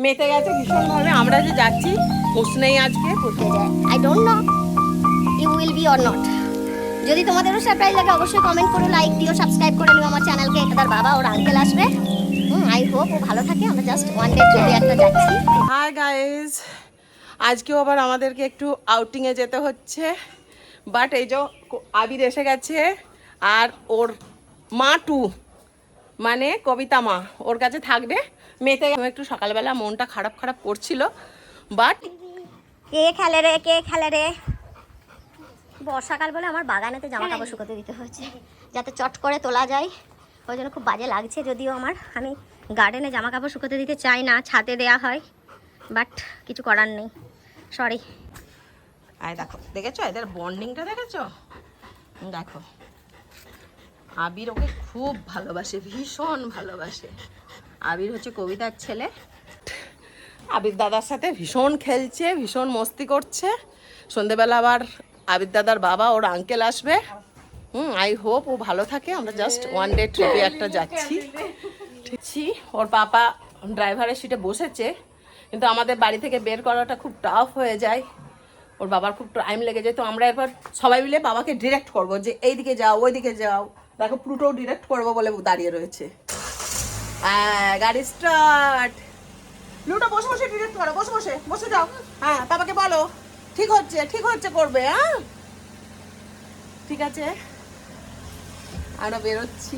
মেতে গেছে ভীষণভাবে। আমরা যে যাচ্ছি হোসনেই আজকে I don't know you will be or not. যদি তোমাদেরও সারপ্রাইজ লাগে অবশ্যই কমেন্ট করো, লাইক দিও, সাবস্ক্রাইব করে নিও আমার চ্যানেলকে। এটা তার বাবা ওর আঙ্কেল আসবে। আই হোপ ও ভালো থাকে। আমরা জাস্ট ওয়ান ডে ট্রিপে একটা যাচ্ছি। হাই গাইজ, আজকেও আবার আমাদেরকে একটু আউটিংয়ে যেতে হচ্ছে। বাট এই যে আবির এসে গেছে আর ওর মা টু মানে কবিতা মা ওর কাছে থাকবে। মেতে একটু সকালবেলা মনটা খারাপ খারাপ করছিল, বাট কে খেলে রে, কে খেলে রে। বর্ষাকাল বলে আমার বাগানেতে জামা কাপড় শুকোতে দিতে হচ্ছে যাতে চট করে তোলা যায়। ওই জন্য খুব বাজে লাগছে। যদিও আমি গার্ডেনে জামা কাপড় শুকোতে দিতে চাই না, ছাদে দেয়া হয়, বাট কিছু করার নেই, সরি। আয় দেখো, দেখেছো এদের বন্ডিংটা দেখেছো? দেখো আবির ওকে খুব ভালোবাসে, ভীষণ ভালোবাসে। আবির হচ্ছে কবিতার ছেলে। আবির দাদার সাথে ভীষণ খেলছে, ভীষণ মস্তি করছে। সন্ধেবেলা আবার আবির দাদার বাবা ওর আঙ্কেল আসবে। আই হোপ ও ভালো থাকে। আমরা জাস্ট ওয়ান ডে ট্রিপে একটা যাচ্ছি। ঠিকছি, ওর পাপা ড্রাইভারের সিটে বসেছে, কিন্তু আমাদের বাড়ি থেকে বের করাটা খুব টাফ হয়ে যায়। ওর বাবার খুব টাইম লেগে যায়। তো আমরা এবার সবাই মিলে বাবাকে ডিরেক্ট করবো যে এইদিকে যাও, ওইদিকে যাও। দেখো প্লুটোও ডিরেক্ট করবো বলে দাঁড়িয়ে রয়েছে। গাড়ি স্টার্ট। প্লুটো বসে বসে ডিরেক্ট করো, বসে বসে বসে যাও। হ্যাঁ বাবাকে বলো ঠিক হচ্ছে, ঠিক হচ্ছে করবে। হ্যাঁ ঠিক আছে, আমরা বেরোচ্ছি।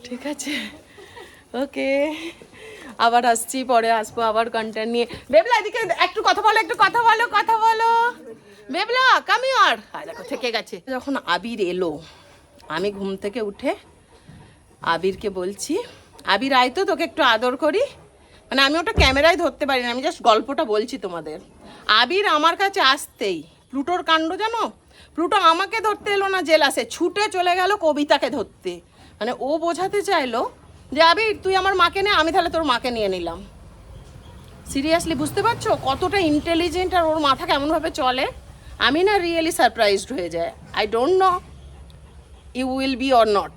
ঠিক আছে, ওকে, আবার আসছি, পরে আসবো আবার কন্টেন্ট নিয়ে। বেবলা এদিকে একটু কথা বলো, একটু কথা বলো, কথা বলো। বেবলা কাম হিয়ার। দেখো থেকে গেছে। যখন আবির এলো, আমি ঘুম থেকে উঠে আবিরকে বলছি, আবির আয় তো তোকে একটু আদর করি। মানে আমি ওটা ক্যামেরায় ধরতে পারি না, আমি জাস্ট গল্পটা বলছি তোমাদের। আবির আমার কাছে আসতেই প্লুটোর কাণ্ড জানো। প্লুটো আমাকে ধরতে এলো না জেলাসে, ছুটে চলে গেল কবিতাকে ধরতে। মানে ও বোঝাতে চাইলো যে আবির তুই আমার মাকে নে, আমি তাহলে তোর মাকে নিয়ে নিলাম। সিরিয়াসলি বুঝতে পারছো কতটা ইন্টেলিজেন্ট আর ওর মাথা কেমনভাবে চলে। আমি না রিয়েলি সারপ্রাইজড হয়ে যায়। I don't know you will be or not.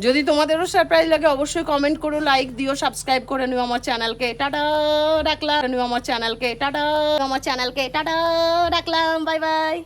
যদি তোমাদেরও সারপ্রাইজ লাগে অবশ্যই কমেন্ট করো, লাইক দিও, সাবস্ক্রাইব করে নিও আমার চ্যানেলকে। টাটা রাখলাম, আমার চ্যানেলকে টাটা, আমার চ্যানেলকে টাটা রাখলাম, বাই বাই।